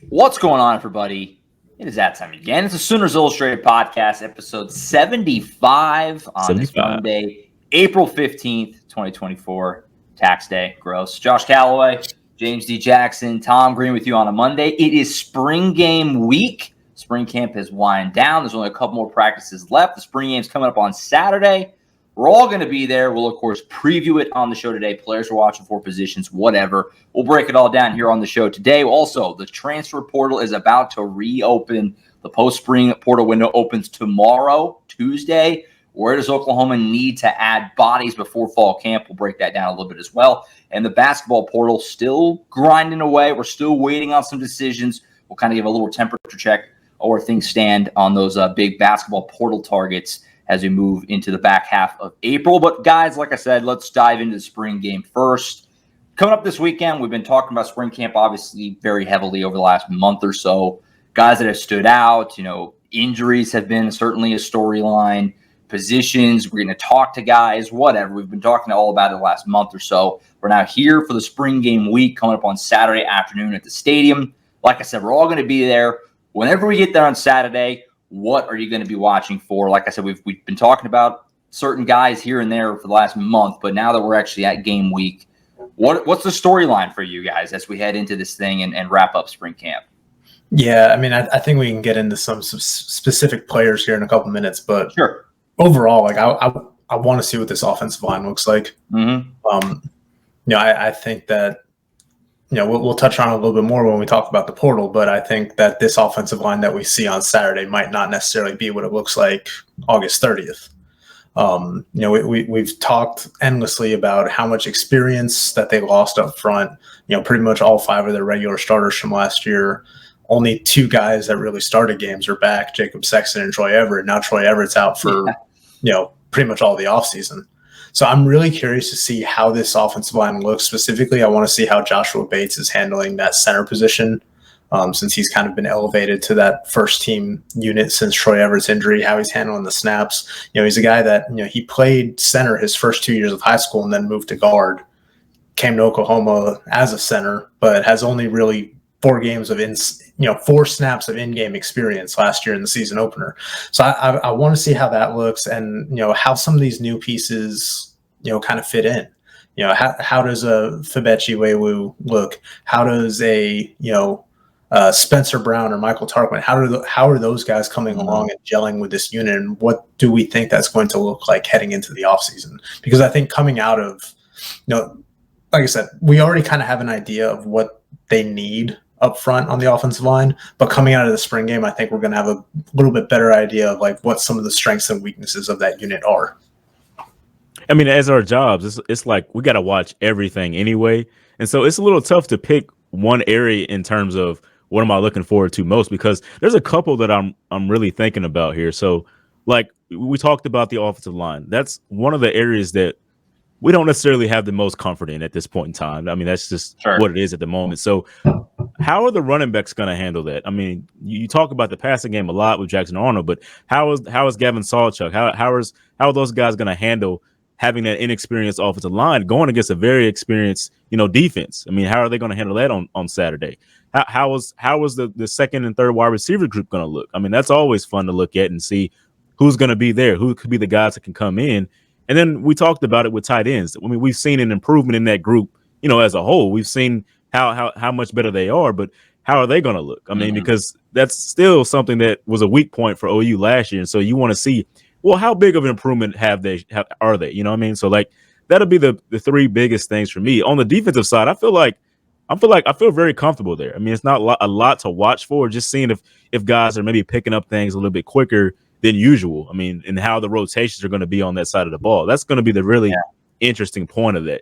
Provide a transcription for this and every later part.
What's going on, everybody? It is that time again. It's a Sooners Illustrated podcast, episode 75 on this Monday, April 15th, 2024, tax day. Gross. Josh Callaway, James D. Jackson, Tom Green with you on a Monday. It is spring game week. Spring camp has wind down. There's only a couple more practices left. The spring game's coming up on Saturday. We're all going to be there. We'll, of course, preview it on the show today. Players we're watching for, positions, whatever. We'll break it all down here on the show today. Also, the transfer portal is about to reopen. The post-spring portal window opens tomorrow, Tuesday. Where does Oklahoma need to add bodies before fall camp? We'll break that down a little bit as well. And the basketball portal still grinding away. We're still waiting on some decisions. We'll kind of give a little temperature check on where things stand on those big basketball portal targets as we move into the back half of April. But guys, like I said, let's dive into the spring game first. Coming up this weekend, we've been talking about spring camp obviously very heavily over the last month or so. Guys that have stood out, injuries have been certainly a storyline. Positions, we're going to talk to guys, whatever. We've been talking all about it the last month or so. We're now here for the spring game week coming up on Saturday afternoon at the stadium. Like I said, we're all going to be there. Whenever we get there on Saturday, what are you going to be watching for? Like I said, we've been talking about certain guys here and there for the last month, but now that we're actually at game week, what's the storyline for you guys as we head into this thing and wrap up spring camp? Yeah, I mean, I think we can get into some specific players here in a couple minutes, but sure. Overall, like I want to see what this offensive line looks like. Mm-hmm. I think that we'll touch on it a little bit more when we talk about the portal, but I think that this offensive line that we see on Saturday might not necessarily be what it looks like August 30th. We've talked endlessly about how much experience that they lost up front. Pretty much all five of their regular starters from last year. Only two guys that really started games are back, Jacob Sexton and Troy Everett. Now Troy Everett's out for, pretty much all the offseason. So I'm really curious to see how this offensive line looks. Specifically, I want to see how Joshua Bates is handling that center position since he's kind of been elevated to that first team unit since Troy Everett's injury, how he's handling the snaps. He's a guy that, he played center his first 2 years of high school and then moved to guard, came to Oklahoma as a center, but has only really 4 snaps of in-game experience last year in the season opener. So I want to see how that looks and, how some of these new pieces, kind of fit in. How does a Febechi Wewu look? How does a, Spencer Brown or Michael Tarquin, how are those guys coming along and gelling with this unit? And what do we think that's going to look like heading into the offseason? Because I think coming out of, like I said, we already kind of have an idea of what they need up front on the offensive line, but coming out of the spring game, I think we're going to have a little bit better idea of like what some of the strengths and weaknesses of that unit are. I mean, as our jobs, it's like we got to watch everything anyway. And so it's a little tough to pick one area in terms of what am I looking forward to most, because there's a couple that I'm really thinking about here. So like we talked about the offensive line. That's one of the areas that we don't necessarily have the most comfort in at this point in time. I mean, that's just what it is at the moment. So how are the running backs going to handle that? I mean, you talk about the passing game a lot with Jackson Arnold, but how is Gavin Sawchuk? How are those guys going to handle having that inexperienced offensive line going against a very experienced, defense? I mean, how are they going to handle that on Saturday? How is the second and third wide receiver group going to look? I mean, that's always fun to look at and see who's going to be there, who could be the guys that can come in. And then we talked about it with tight ends. I mean, we've seen an improvement in that group, as a whole. We've seen how much better they are, but how are they going to look? I mean, because that's still something that was a weak point for OU last year. And so you want to see, well, how big of an improvement are they? You know what I mean? So like that'll be the three biggest things for me. On the defensive side, I feel very comfortable there. I mean, it's not a lot to watch for, just seeing if guys are maybe picking up things a little bit quicker than usual. I mean, and how the rotations are going to be on that side of the ball. That's going to be the really interesting point of that.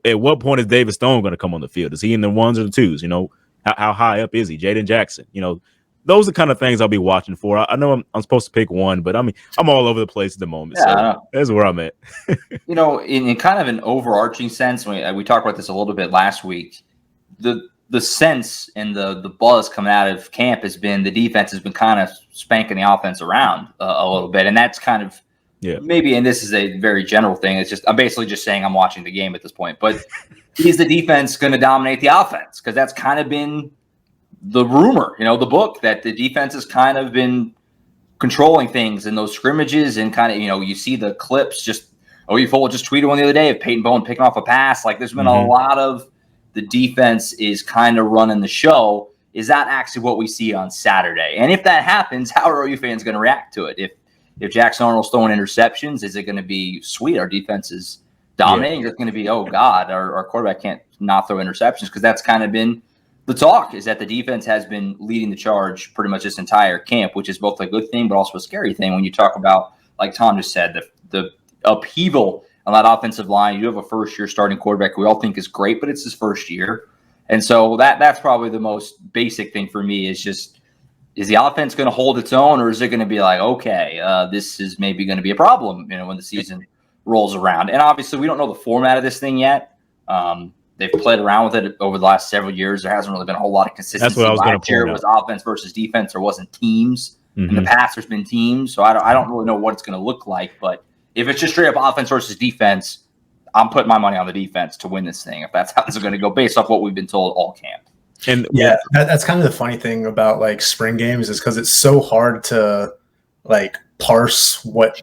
At what point is David Stone going to come on the field? Is he in the ones or the twos? How high up is he? Jaden Jackson. Those are the kind of things I'll be watching for. I know I'm supposed to pick one, but I mean, I'm all over the place at the moment. Yeah, so that's where I'm at. In kind of an overarching sense, we talked about this a little bit last week. The sense and the buzz coming out of camp has been the defense has been kind of spanking the offense around a little bit, and that's kind of maybe. And this is a very general thing. It's just I'm basically just saying I'm watching the game at this point. But is the defense going to dominate the offense? Because that's kind of been the rumor, the book that the defense has kind of been controlling things in those scrimmages, and kind of, you see the clips. Just you just tweeted one the other day of Peyton Bowen picking off a pass. Like, there's been a lot of the defense is kind of running the show. Is that actually what we see on Saturday? And if that happens, how are OU fans going to react to it? If Jackson Arnold's throwing interceptions, is it going to be sweet? Our defense is dominating. It's going to be, oh God, our quarterback can't not throw interceptions, because that's kind of been the talk, is that the defense has been leading the charge pretty much this entire camp, which is both a good thing but also a scary thing when you talk about, like Tom just said, the upheaval on that offensive line. You have a first-year starting quarterback we all think is great, but it's his first year. And so that's probably the most basic thing for me, is just, is the offense going to hold its own, or is it going to be like, okay, this is maybe going to be a problem, when the season rolls around? And obviously we don't know the format of this thing yet. They've played around with it over the last several years. There hasn't really been a whole lot of consistency. That's what I was going to point out. It was offense versus defense. There wasn't teams. In the past, there's been teams. So I don't really know what it's going to look like. But if it's just straight up offense versus defense, I'm putting my money on the defense to win this thing, if that's how it's going to go, based off what we've been told all camp. And yeah, that's kind of the funny thing about like spring games, is because it's so hard to like parse what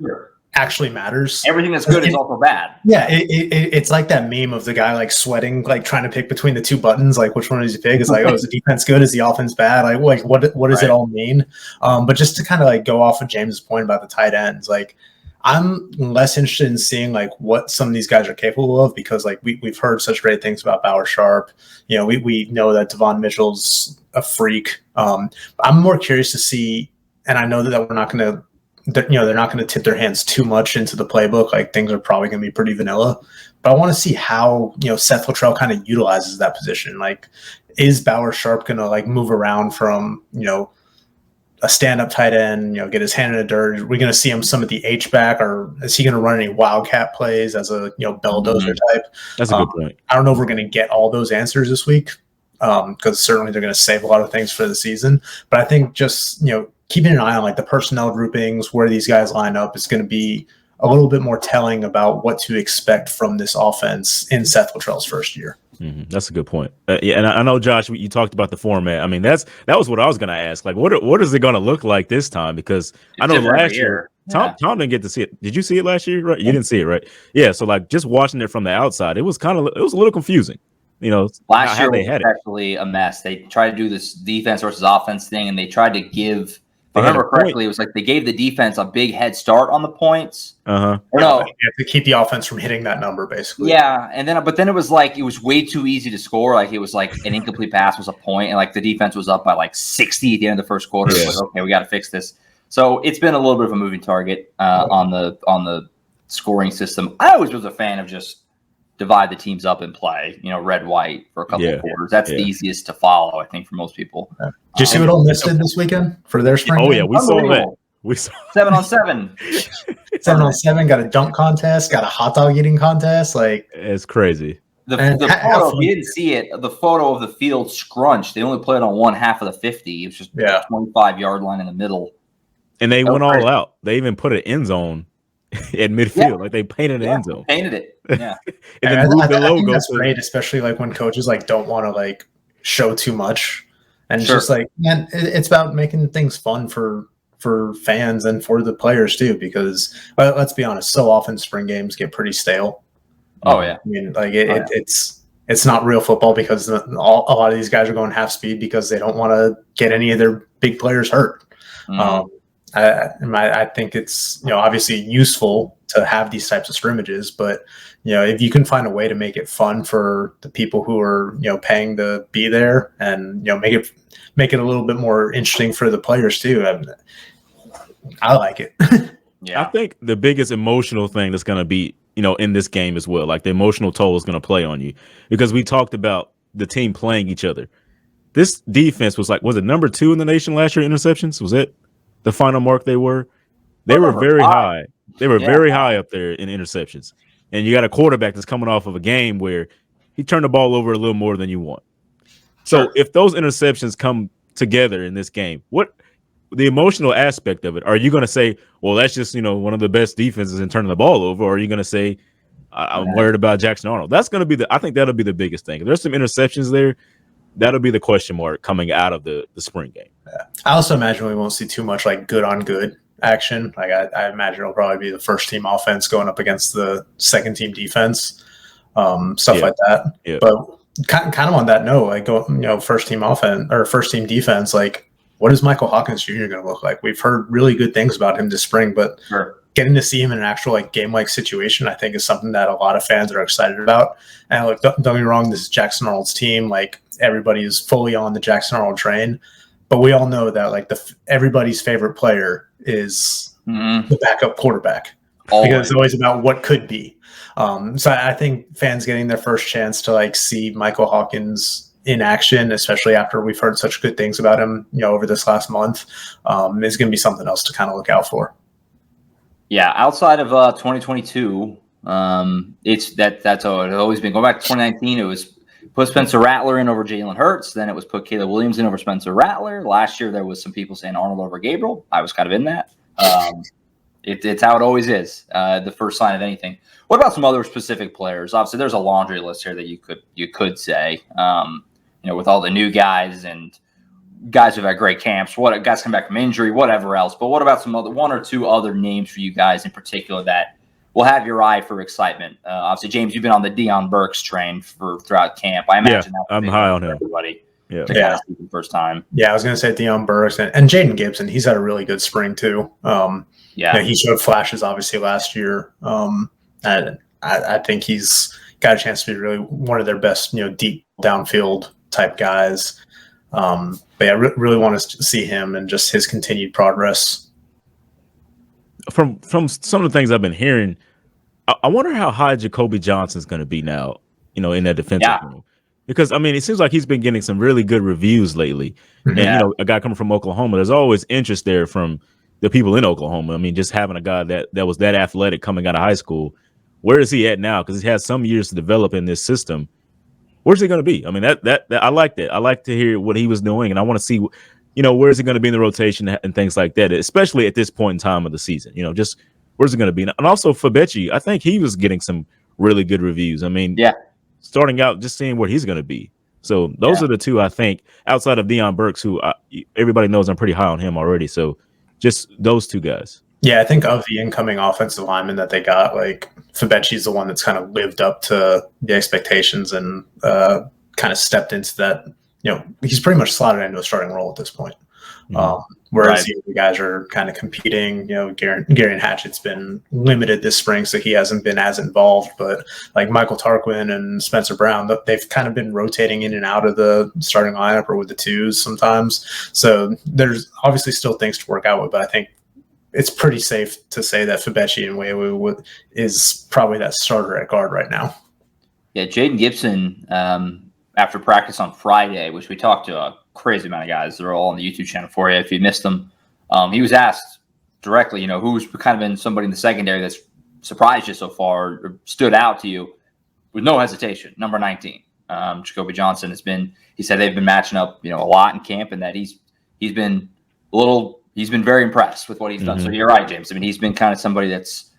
actually matters. Everything that's good is also bad. Yeah, it's like that meme of the guy like sweating, like trying to pick between the two buttons, like which one does he pick? It's like, oh, is the defense good? Is the offense bad? Like what does it all mean? But just to kind of like go off of James's point about the tight ends, like I'm less interested in seeing like what some of these guys are capable of, because like we've heard such great things about Bauer Sharp. We know that Devon Mitchell's a freak. I'm more curious to see, and I know that we're not going to, they're not going to tip their hands too much into the playbook. Like, things are probably going to be pretty vanilla, but I want to see how, Seth Luttrell kind of utilizes that position. Like, is Bauer Sharp going to like move around from, a stand-up tight end, get his hand in the dirt? Are we going to see him some of the H-back, or is he going to run any wildcat plays as a, belldozer type? That's a good point. I don't know if we're going to get all those answers this week, because certainly they're going to save a lot of things for the season. But I think just, keeping an eye on like the personnel groupings, where these guys line up, is going to be a little bit more telling about what to expect from this offense in Seth Luttrell's first year. That's a good point. And I know, Josh, you talked about the format. I mean, that was what I was going to ask. Like, what is it going to look like this time? Because I know last year Tom didn't get to see it. Did you see it last year? Right? You didn't see it, right? Yeah. So like, just watching it from the outside, it was a little confusing. Last year was actually a mess. They tried to do this defense versus offense thing, and they tried to give. If I remember correctly, it was like they gave the defense a big head start on the points. No, to keep the offense from hitting that number, basically. Yeah, but then it was like it was way too easy to score. Like, it was like an incomplete pass was a point, and like the defense was up by like 60 at the end of the first quarter. Yeah. It was like, okay, we got to fix this. So it's been a little bit of a moving target on the scoring system. I always was a fan of just divide the teams up and play, red, white for a couple of quarters. That's the easiest to follow, I think, for most people. Yeah. Did you see what Ole Miss did this weekend for their spring game? Yeah, we saw that. We saw 7-on-7. 7-on-7, got a dunk contest, got a hot dog eating contest. Like, it's crazy. The photo, if you didn't see it, the photo of the field scrunched. They only played on one half of the 50. It was just a 25-yard line in the middle. And they went all out. They even put an end zone at midfield. Like, they painted an end zone. Painted it. Yeah. And then moved the logo. I think that's great, especially like when coaches like don't want to like show too much. And it's just like, man, it's about making things fun for fans and for the players too, because let's be honest, so often spring games get pretty stale. Oh yeah. I mean, like it's not real football, because a lot of these guys are going half speed because they don't want to get any of their big players hurt. I think it's, obviously useful to have these types of scrimmages, but if you can find a way to make it fun for the people who are, paying to be there, and, make it a little bit more interesting for the players too. I like it. Yeah. I think the biggest emotional thing that's going to be, in this game as well, like the emotional toll is going to play on you, because we talked about the team playing each other. This defense was it number 2 in the nation last year in interceptions? Was it the final mark they were? They were very high. They were very high up there in interceptions. And you got a quarterback that's coming off of a game where he turned the ball over a little more than you want. So if those interceptions come together in this game, what the emotional aspect of it, are you going to say, well, that's just, one of the best defenses in turning the ball over? Or are you going to say, I'm worried about Jackson Arnold? That's going to be I think that'll be the biggest thing. If there's some interceptions there, that'll be the question mark coming out of the spring game. Yeah. I also imagine we won't see too much like good on good action. Like I imagine it'll probably be the first team offense going up against the second team defense, stuff like that. Yeah. But kind of on that note, like first team offense or first team defense, like what is Michael Hawkins Jr. going to look like? We've heard really good things about him this spring, but getting to see him in an actual like game-like situation, I think is something that a lot of fans are excited about. And like, don't get me wrong, this is Jackson Arnold's team. Like everybody is fully on the Jackson Arnold train, but we all know that like everybody's favorite player is the backup quarterback because it's always about what could be. So I think fans getting their first chance to like see Michael Hawkins in action, especially after we've heard such good things about him, over this last month, is going to be something else to kind of look out for. Yeah, outside of 2022, that's always been going back to 2019. It was put Spencer Rattler in over Jalen Hurts. Then it was put Caleb Williams in over Spencer Rattler. Last year there was some people saying Arnold over Gabriel. I was kind of in that. It's how it always is. The first sign of anything. What about some other specific players? Obviously, there's a laundry list here that you could say. With all the new guys and guys who've had great camps, what guys come back from injury, whatever else. But what about some other one or two other names for you guys in particular that will have your eye for excitement? Obviously, James, you've been on the Deion Burks train throughout camp. I imagine I'm high on him. Everybody, yeah, to kind of see the first time. Yeah, I was going to say Deion Burks and Jaden Gibson. He's had a really good spring too. He showed flashes obviously last year. And I think he's got a chance to be really one of their best, deep downfield type guys. But yeah, really want to see him and just his continued progress. From some of the things I've been hearing, I wonder how high Jacoby Johnson's going to be now, in that defensive room. Because, it seems like he's been getting some really good reviews lately. Mm-hmm. And, a guy coming from Oklahoma, there's always interest there from the people in Oklahoma. Just having a guy that was that athletic coming out of high school. Where is he at now? Because he has some years to develop in this system. Where's he going to be? That I like that. I like to hear what he was doing, and I want to see, where is he going to be in the rotation and things like that, especially at this point in time of the season. Just where's he going to be? And also Fabechi, I think he was getting some really good reviews. Starting out, just seeing where he's going to be. So those are the two, I think, outside of Deion Burks, who everybody knows I'm pretty high on him already. So just those two guys. Yeah, I think of the incoming offensive lineman that they got, like Fabechi's the one that's kind of lived up to the expectations and kind of stepped into that. He's pretty much slotted into a starting role at this point. Whereas the guys are kind of competing. Gary Hatchett's been limited this spring, so he hasn't been as involved. But like Michael Tarquin and Spencer Brown, they've kind of been rotating in and out of the starting lineup or with the twos sometimes. So there's obviously still things to work out with, but I think it's pretty safe to say that Fabechi and Wewe is probably that starter at guard right now. Yeah, Jaden Gibson, after practice on Friday, which we talked to a crazy amount of guys. They're all on the YouTube channel for you if you missed them. He was asked directly, who's kind of been somebody in the secondary that's surprised you so far or stood out to you with no hesitation. Number 19, Jacoby Johnson he said they've been matching up, a lot in camp and that he's been very impressed with what he's done. So you're right, James. He's been kind of somebody that's,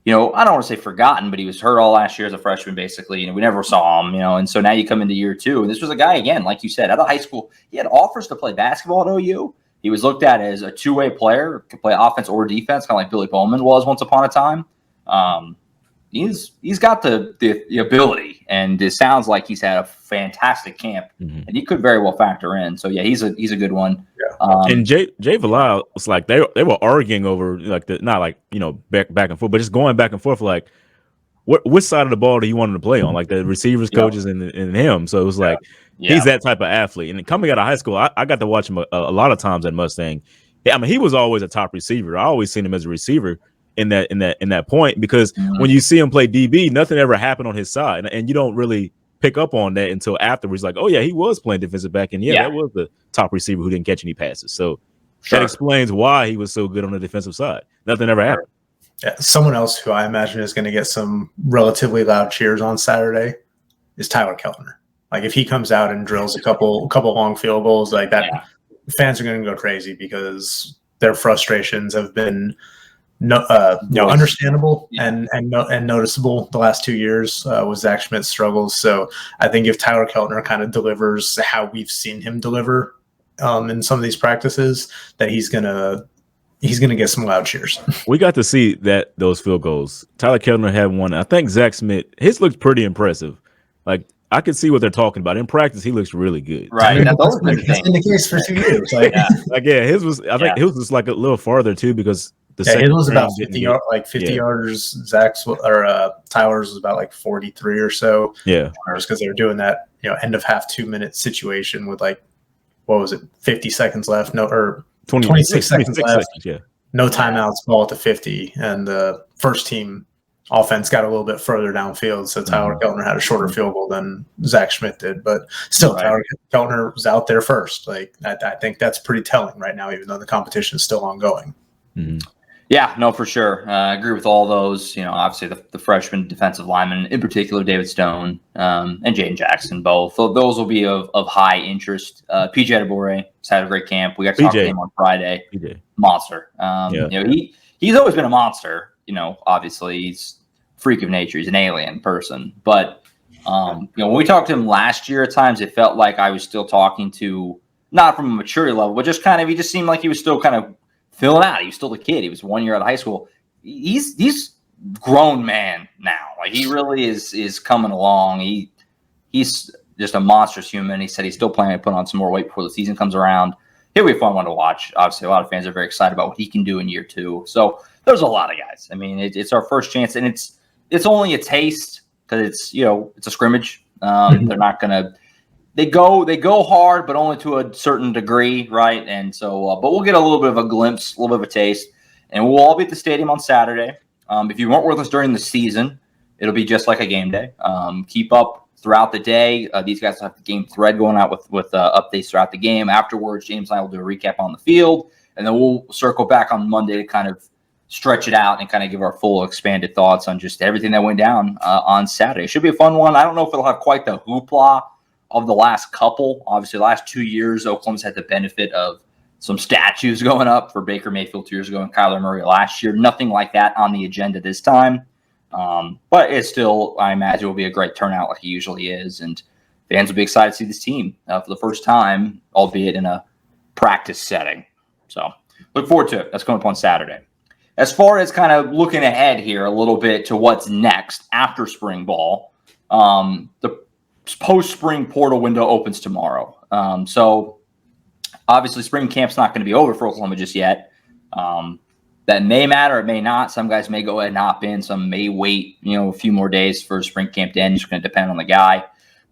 I don't want to say forgotten, but he was hurt all last year as a freshman, basically. We never saw him, and so now you come into year two. And this was a guy, again, like you said, out of high school, he had offers to play basketball at OU. He was looked at as a two-way player, could play offense or defense, kind of like Billy Bowman was once upon a time. He's got the ability, and it sounds like he's had a fantastic camp, and he could very well factor in. So yeah, he's a good one. Yeah. And Jay Valal was like they were arguing over like not like back and forth, but just going back and forth like which side of the ball do you want him to play on, like the receivers, coaches, and him. So it was like he's that type of athlete. And coming out of high school, I got to watch him a lot of times at Mustang. He was always a top receiver. I always seen him as a receiver in that point because when you see him play DB, nothing ever happened on his side, and you don't really pick up on that until afterwards. Like, oh yeah, he was playing defensive back, and that was the top receiver who didn't catch any passes. So that explains why he was so good on the defensive side. Nothing ever happened. Yeah, someone else who I imagine is going to get some relatively loud cheers on Saturday is Tyler Keltner. Like if he comes out and drills a couple long field goals like that, fans are going to go crazy because their frustrations have been understandable and noticeable the last 2 years was Zach Schmidt's struggles. So I think if Tyler Keltner kind of delivers how we've seen him deliver in some of these practices, that he's gonna get some loud cheers. We got to see those field goals. Tyler Keltner had one. I think Zach Schmidt, his looks pretty impressive. Like, I could see what they're talking about. In practice, he looks really good. Right. That's been the case for 2 years. His was. I think his was like a little farther too, because it was about 50 yards. Zach's or Tyler's was about like 43 or so. Yeah, because they were doing that end of half 2 minute situation with like, what was it, 50 seconds left? No, or 26 seconds left. Yeah. No timeouts, ball at the 50, and the first team offense got a little bit further downfield, so Tyler Keltner had a shorter field goal than Zach Schmidt did. But still, Tyler Keltner was out there first. Like, I think that's pretty telling right now, even though the competition is still ongoing. Mm-hmm. Yeah, no, for sure. I agree with all those. Obviously the freshman defensive linemen, in particular David Stone and Jaden Jackson, both. So those will be of high interest. PJ Adebore has had a great camp. We got to talk to him on Friday. PJ. Monster. He's always been a monster. Obviously he's a freak of nature. He's an alien person. But when we talked to him last year, at times it felt like I was still talking to, not from a maturity level, but just kind of, he just seemed like he was still kind of filling out. He was still a kid. He was 1 year out of high school. He's grown man now. Like, he really is coming along. He's just a monstrous human. He said he's still planning to put on some more weight before the season comes around. He'll be a fun one to watch. Obviously, a lot of fans are very excited about what he can do in year 2. So there's a lot of guys. I mean, it's our first chance, and it's only a taste, because it's a scrimmage. They're not gonna. They go hard, but only to a certain degree, right? And so, but we'll get a little bit of a glimpse, a little bit of a taste, and we'll all be at the stadium on Saturday. If you weren't with us during the season, it'll be just like a game day. Keep up throughout the day. These guys will have the game thread going out with updates throughout the game. Afterwards, James and I will do a recap on the field, and then we'll circle back on Monday to kind of stretch it out and kind of give our full expanded thoughts on just everything that went down on Saturday. It should be a fun one. I don't know if it'll have quite the hoopla of the last couple. Obviously, the last 2 years, Oklahoma's had the benefit of some statues going up for Baker Mayfield 2 years ago and Kyler Murray last year. Nothing like that on the agenda this time. But it's still, I imagine, will be a great turnout like it usually is. And fans will be excited to see this team for the first time, albeit in a practice setting. So look forward to it. That's coming up on Saturday. As far as kind of looking ahead here a little bit to what's next after spring ball, the post-spring portal window opens tomorrow. So obviously spring camp's not going to be over for Oklahoma just yet. That may matter, it may not. Some guys may go ahead and hop in. Some may wait, a few more days for spring camp to end. It's going to depend on the guy.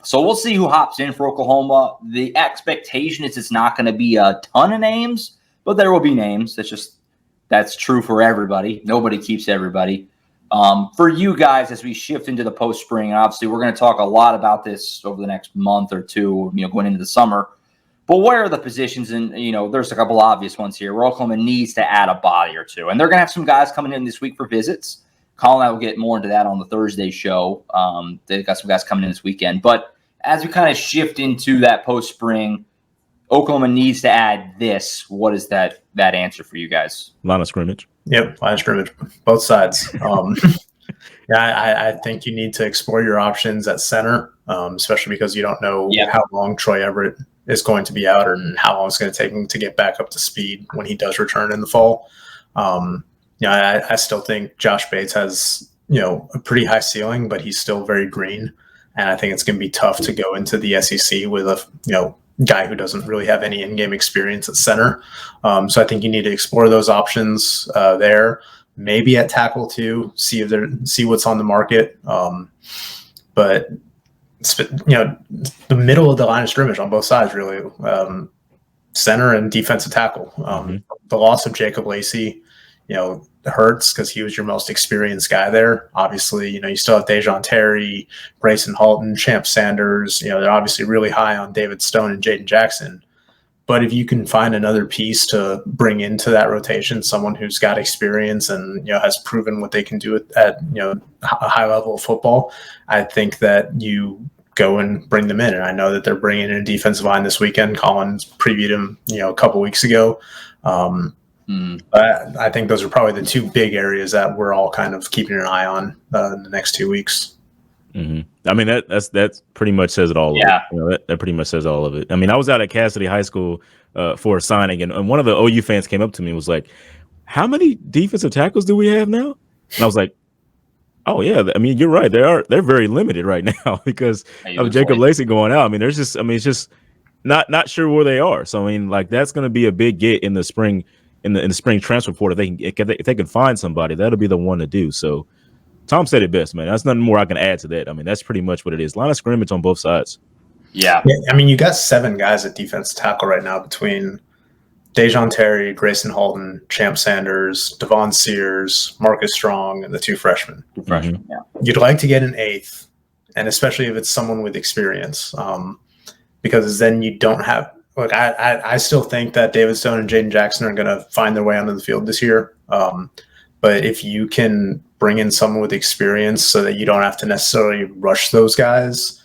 So we'll see who hops in for Oklahoma. The expectation is it's not going to be a ton of names, but there will be names. That's true for everybody. Nobody keeps everybody. For you guys, as we shift into the post-spring, and obviously we're going to talk a lot about this over the next month or two, going into the summer. But where are the positions? And, there's a couple obvious ones here where Oklahoma needs to add a body or two. And they're going to have some guys coming in this week for visits. Colin and I will get more into that on the Thursday show. They've got some guys coming in this weekend. But as we kind of shift into that post-spring, Oklahoma needs to add this. What is that answer for you guys? Line of scrimmage. Yep, line of scrimmage, both sides. I think you need to explore your options at center, especially because you don't know how long Troy Everett is going to be out and how long it's going to take him to get back up to speed when he does return in the fall. I still think Josh Bates has, a pretty high ceiling, but he's still very green. And I think it's going to be tough to go into the SEC with a, guy who doesn't really have any in-game experience at center. So I think you need to explore those options there. Maybe at tackle too, see what's on the market. But the middle of the line of scrimmage on both sides, really, center and defensive tackle. The loss of Jacob Lacey, hurts because he was your most experienced guy there. Obviously, you still have Dejon Terry, Brayson Halton, Champ Sanders. They're obviously really high on David Stone and Jaden Jackson. But if you can find another piece to bring into that rotation, someone who's got experience and has proven what they can do at a high level of football, I think that you go and bring them in. And I know that they're bringing in a defensive line this weekend. Collins previewed him, a couple weeks ago. But I think those are probably the two big areas that we're all kind of keeping an eye on in the next 2 weeks. I mean, that pretty much says it all. Yeah. Of it. You know, that pretty much says all of it. I mean, I was out at Cassidy High School for a signing, and one of the OU fans came up to me and was like, "How many defensive tackles do we have now?" And I was like, "Oh yeah, I mean, you're right. They're very limited right now because of Jacob Lacey going out. I mean, it's just not sure where they are. So I mean, like that's going to be a big get in the spring in the spring transfer portal. If they can find somebody, that'll be the one to do. So Tom said it best, man. That's nothing more I can add to that. I mean, that's pretty much what it is. Line of scrimmage on both sides. Yeah. I mean, you got 7 guys at defensive tackle right now between Dejon Terry, Grayson Halton, Champ Sanders, Devon Sears, Marcus Strong, and the 2 freshmen. Yeah. You'd like to get an 8th, and especially if it's someone with experience, because then you don't have – look, I still think that David Stone and Jaden Jackson are going to find their way onto the field this year. But if you can bring in someone with experience so that you don't have to necessarily rush those guys,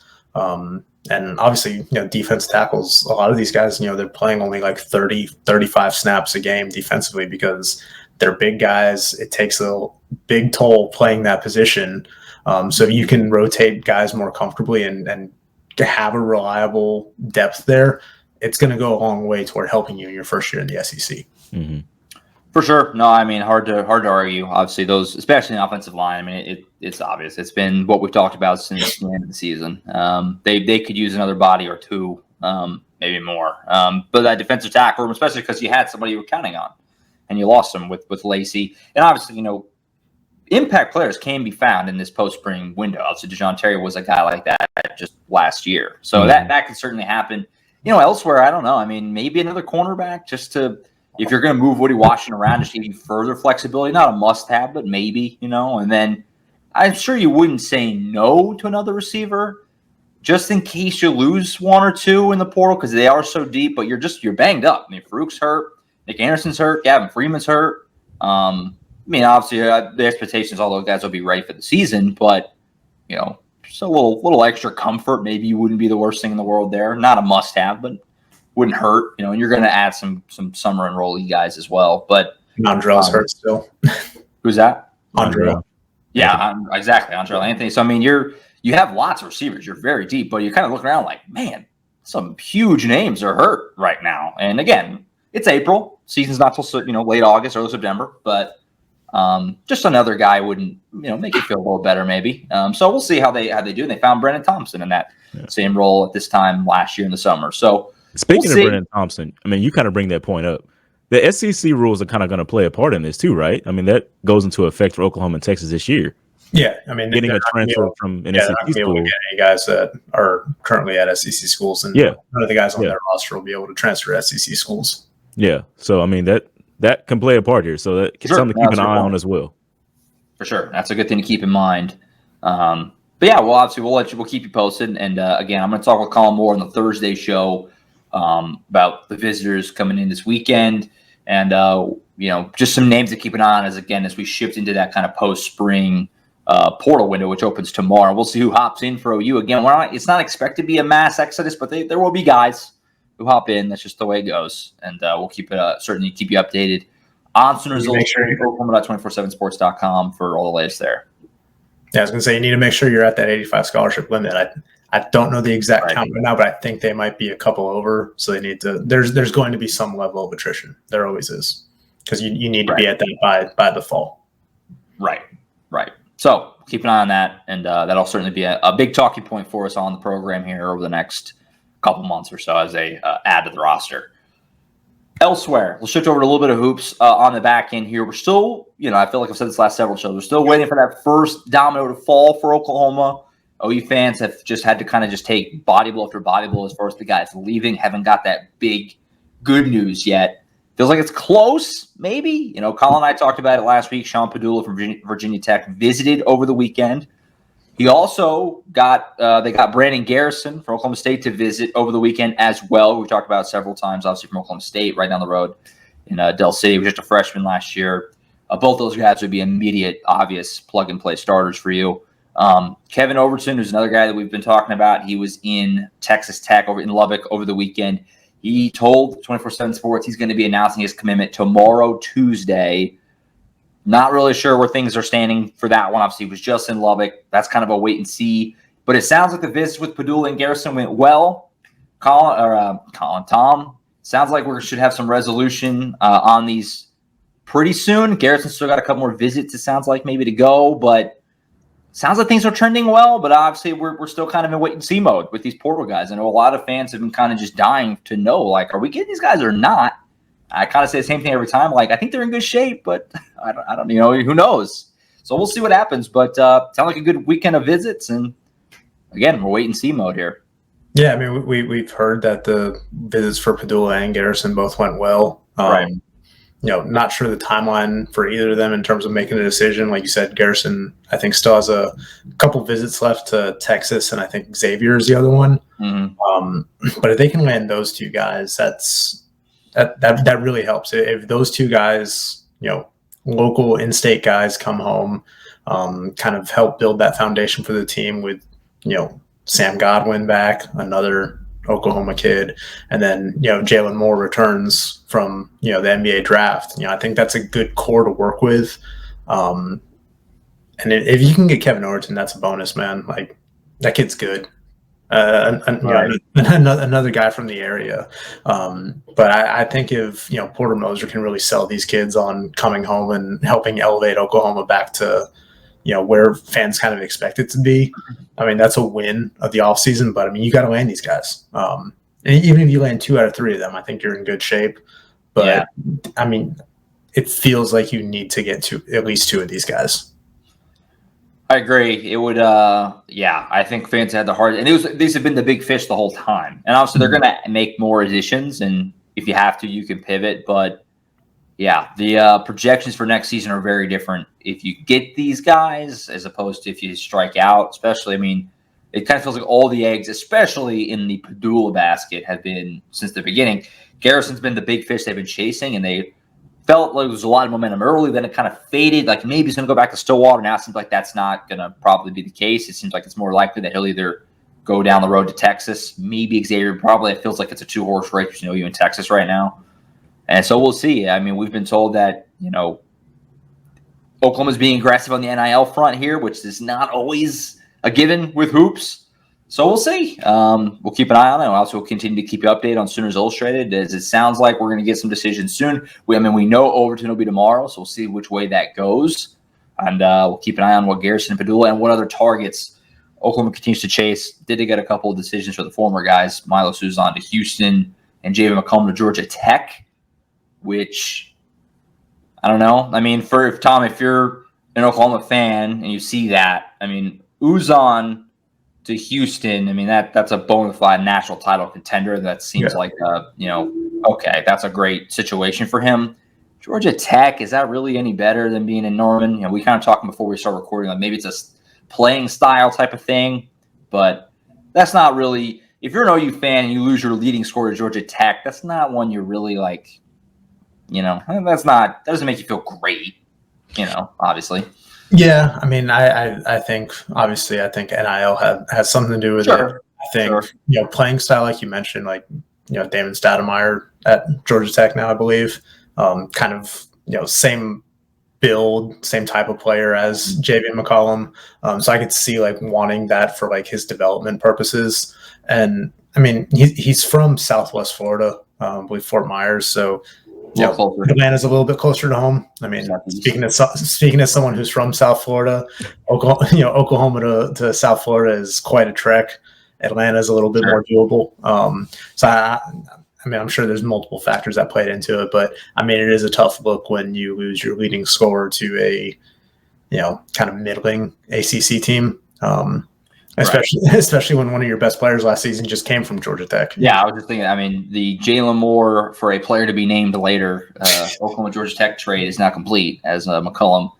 and obviously, defense tackles, a lot of these guys, they're playing only like 30, 35 snaps a game defensively because they're big guys. It takes a big toll playing that position. So you can rotate guys more comfortably and have a reliable depth there. It's going to go a long way toward helping you in your first year in the SEC. Mm-hmm. For sure. No, I mean, hard to argue. Obviously, those, especially in the offensive line, I mean, it's obvious. It's been what we've talked about since the end of the season. They could use another body or two, maybe more. But that defensive tackle, especially because you had somebody you were counting on, and you lost them with Lacey. And obviously, impact players can be found in this post-spring window. Obviously, Dejon Terry was a guy like that just last year. So that could certainly happen. Elsewhere, I don't know. I mean, maybe another cornerback just to – if you're going to move Woody Washington around, just give you further flexibility, not a must-have, but maybe, and then I'm sure you wouldn't say no to another receiver just in case you lose one or two in the portal because they are so deep, but you're banged up. I mean, Farouk's hurt, Nick Anderson's hurt, Gavin Freeman's hurt. I mean, obviously, the expectations, all those guys will be ready for the season, but, just a little extra comfort. Maybe you wouldn't be the worst thing in the world there. Not a must-have, but wouldn't hurt, and you're going to add some summer enrollee guys as well. But Andrell's hurt still. Who's that? Andrell. Yeah, exactly. Andrell Anthony. So, I mean, you have lots of receivers. You're very deep, but you kind of look around like, man, some huge names are hurt right now. And again, it's April. Season's not till late August, early September. But just another guy wouldn't make you feel a little better maybe. So we'll see how they do. And they found Brennan Thompson in that same role at this time last year in the summer. So. Speaking of Brennan Thompson, I mean, you kind of bring that point up. The SEC rules are kind of going to play a part in this too, right? I mean, that goes into effect for Oklahoma and Texas this year. Yeah, I mean, getting a transfer from an SEC school. Get any guys that are currently at SEC schools, and none of the guys on their roster will be able to transfer to SEC schools. Yeah, so I mean that can play a part here. So that's something to keep an eye on as well. For sure, that's a good thing to keep in mind. But yeah, well, obviously we'll keep you posted. And again, I'm going to talk with Colin Moore on the Thursday show. About the visitors coming in this weekend and, just some names to keep an eye on as we shift into that kind of post-spring portal window, which opens tomorrow. We'll see who hops in for OU. Again, it's not expected to be a mass exodus, but there will be guys who hop in. That's just the way it goes. And we'll certainly keep you updated on Sooners Oklahoma.247sports.com for all the latest there. Yeah, I was going to say, you need to make sure you're at that 85 scholarship limit. I don't know the exact count right now, but I think they might be a couple over. So they need to. There's going to be some level of attrition. There always is, because you need to be at that by the fall. Right. So keep an eye on that, and that'll certainly be a big talking point for us on the program here over the next couple months or so as they add to the roster. Elsewhere, we'll shift over to a little bit of hoops on the back end here. We're still, I feel like I've said this last several shows. We're still waiting for that first domino to fall for Oklahoma. OU fans have just had to kind of just take body blow after body blow as far as the guys leaving. Haven't got that big good news yet. Feels like it's close, maybe. Colin and I talked about it last week. Sean Padula from Virginia Tech visited over the weekend. He also they got Brandon Garrison from Oklahoma State to visit over the weekend as well. We've talked about it several times, obviously from Oklahoma State, right down the road in Del City. He was just a freshman last year. Both those guys would be immediate, obvious plug-and-play starters for you. Kevin Overton, who's another guy that we've been talking about. He was in Texas Tech over in Lubbock over the weekend. He told 24/7 Sports he's going to be announcing his commitment tomorrow, Tuesday. Not really sure where things are standing for that one. Obviously, it was just in Lubbock. That's kind of a wait and see. But it sounds like the visits with Padula and Garrison went well. Tom, sounds like we should have some resolution on these pretty soon. Garrison still got a couple more visits, it sounds like, maybe to go. But sounds like things are trending well, but obviously we're still kind of in wait-and-see mode with these portal guys. I know a lot of fans have been kind of just dying to know, like, are we getting these guys or not? I kind of say the same thing every time. Like, I think they're in good shape, but I don't who knows? So we'll see what happens. But sounds like a good weekend of visits, and again, we're wait-and-see mode here. Yeah, I mean, we've heard that the visits for Padula and Garrison both went well. Right. Not sure the timeline for either of them in terms of making a decision. Like you said, Garrison, I think, still has a couple visits left to Texas, and I think Xavier is the other one. Mm-hmm. But if they can land those two guys, that really helps. If those two guys, local in-state guys come home, kind of help build that foundation for the team with, Sam Godwin back, another Oklahoma kid, and then Jalen Moore returns from the NBA draft. I think that's a good core to work with. And if you can get Kevin Overton, that's a bonus, man. Like, that kid's good. Another guy from the area. But I think if Porter Moser can really sell these kids on coming home and helping elevate Oklahoma back to where fans kind of expect it to be, I mean, that's a win of the offseason. But I mean, you got to land these guys. And even if you land 2 out of 3 of them, I think you're in good shape. But yeah. I mean, it feels like you need to get to at least 2 of these guys. I agree. It would, I think fans had the hard, and these have been the big fish the whole time. And obviously, they're going to make more additions, and if you have to, you can pivot. But yeah, the projections for next season are very different if you get these guys as opposed to if you strike out. Especially, I mean, it kind of feels like all the eggs, especially in the Padula basket, have been since the beginning. Garrison's been the big fish they've been chasing, and they felt like there was a lot of momentum early. Then it kind of faded. Like maybe he's going to go back to Stillwater. Now it seems like that's not going to probably be the case. It seems like it's more likely that he'll either go down the road to Texas, maybe Xavier. Probably it feels like it's a 2-horse race. You in Texas right now. And so we'll see. I mean, we've been told that, Oklahoma's being aggressive on the NIL front here, which is not always a given with hoops. So we'll see. We'll keep an eye on it. Also, we'll continue to keep you updated on Sooners Illustrated, as it sounds like we're going to get some decisions soon. We know Overton will be tomorrow, so we'll see which way that goes. And we'll keep an eye on what Garrison and Padula and what other targets Oklahoma continues to chase. Did they get a couple of decisions for the former guys, Milo Suzon to Houston and Javen McCollum to Georgia Tech, which I don't know. I mean, if you're an Oklahoma fan and you see that, I mean, Uzon to Houston, I mean, that's a bona fide national title contender. That seems like, okay, that's a great situation for him. Georgia Tech, is that really any better than being in Norman? We kind of talked before we start recording, like maybe it's a playing style type of thing, but that's not really, if you're an OU fan and you lose your leading scorer to Georgia Tech, that's not one you're really like, that doesn't make you feel great, obviously. Yeah, I mean, I think NIL has something to do with it. I think playing style, like you mentioned, like Damon Stoudemire at Georgia Tech now, I believe, kind of same build, same type of player as Javen McCollum. So I could see like wanting that for like his development purposes. And I mean, he's from Southwest Florida, I believe Fort Myers, so. Atlanta's a little bit closer to home. I mean, speaking as someone who's from South Florida, Oklahoma to South Florida is quite a trek. Atlanta's a little bit more doable. So I mean, I'm sure there's multiple factors that played into it, but I mean, it is a tough look when you lose your leading scorer to a kind of middling ACC team. Especially when one of your best players last season just came from Georgia Tech. Yeah, I was just thinking, I mean, the Jalen Moore for a player to be named later, Oklahoma Georgia Tech trade is not complete as McCollum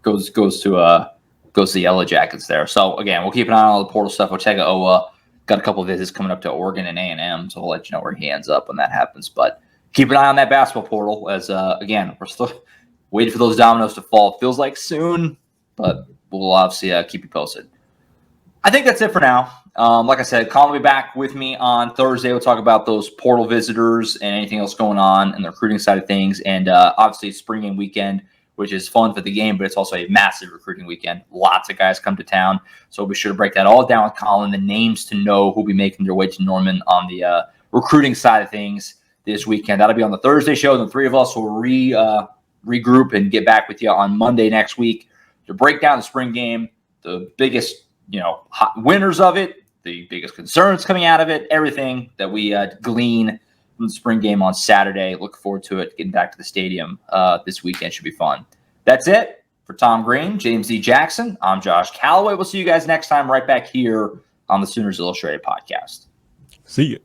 goes to the Yellow Jackets there. So again, we'll keep an eye on all the portal stuff. Otega Owa got a couple of visits coming up to Oregon and A&M, so we'll let you know where he ends up when that happens. But keep an eye on that basketball portal as again, we're still waiting for those dominoes to fall. Feels like soon, but we'll obviously keep you posted. I think that's it for now. Like I said, Colin will be back with me on Thursday. We'll talk about those portal visitors and anything else going on in the recruiting side of things. And obviously, it's spring game weekend, which is fun for the game, but it's also a massive recruiting weekend. Lots of guys come to town. So be sure to break that all down with Colin, the names to know who'll be making their way to Norman on the recruiting side of things this weekend. That'll be on the Thursday show. And the three of us will regroup and get back with you on Monday next week to break down the spring game, the biggest hot winners of it, the biggest concerns coming out of it, everything that we glean from the spring game on Saturday. Look forward to it. Getting back to the stadium this weekend should be fun. That's it for Tom Green, James D. Jackson. I'm Josh Callaway. We'll see you guys next time right back here on the Sooners Illustrated podcast. See you.